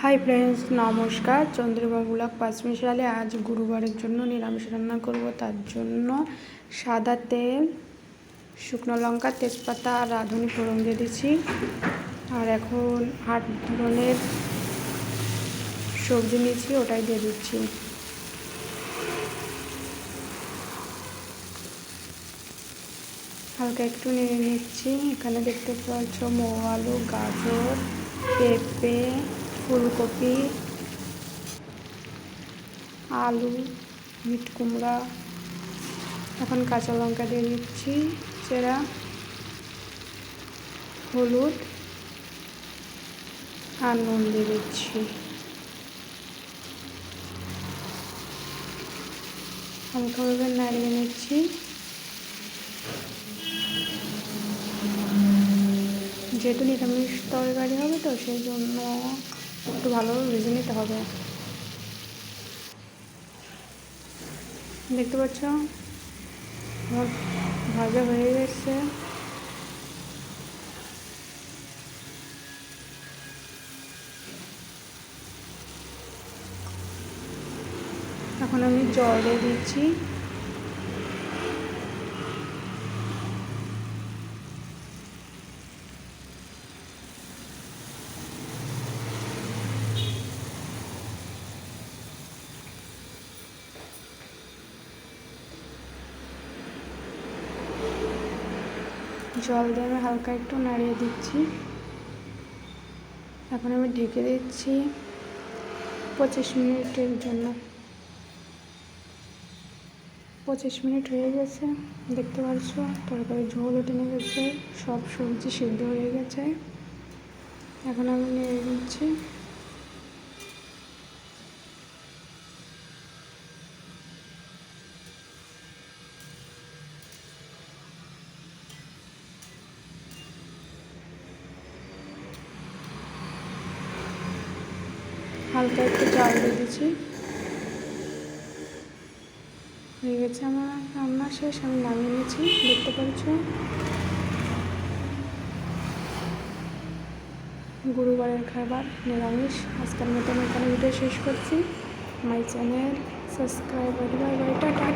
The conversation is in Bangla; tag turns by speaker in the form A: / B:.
A: হাই ফ্রেন্ডস, নমস্কার। চন্দ্রিমা ব্লগ পাঁচমিশালে আজ গুরুবারের জন্য নিরামিষ রান্না করব। তার জন্য সাদা তেল, শুকনো লঙ্কা, তেজপাতা আর রাঁধুনি ফোড়ন দিয়ে দিচ্ছি। আর এখন 8 ধরনের সবজি নিয়েছি, ওটাই দিয়ে দিচ্ছি। হালকা একটু নেড়ে নিচ্ছি। এখানে দেখতে পাচ্ছ আলু, গাজর, পেঁপে, ফুলকপি, আলু, মিট কুমড়া। এখন কাঁচা লঙ্কা দিয়ে দিচ্ছি চেরা, হলুদ আর নুন দিয়ে দিচ্ছি। হালকাভাবে নাড়িয়ে নিচ্ছি। যেহেতু নিরামিষ তরকারি হবে তো সেই জন্য একটু ভালোভাবে ভেজে নিতে হবে। দেখতে পাচ্ছ আমার ভাজা হয়ে গেছে। এখন আমি জল দিয়ে দিচ্ছি। জল দিয়ে আমি হালকা একটু নাড়িয়ে দিচ্ছি। এখন আমি ঢেকে দিচ্ছি 25 মিনিটের জন্য। 25 মিনিট হয়ে গেছে। দেখতে পাচ্ছ তরকারি ঝোল উঠে গেছে, সব সবজি সিদ্ধ হয়ে গেছে। এখন আমি নেড়ে দিচ্ছি। হালকা একটু চাল দিয়ে দিচ্ছি। হয়ে গেছে আমার রান্না শেষ, আমি নামিয়ে নিয়েছি। দেখতে পাচ্ছ গুরুবারের খাবার নিরামিষ। আজকের মতন এখানে ভিডিও শেষ করছি। My channel subscribe, bye bye, tata.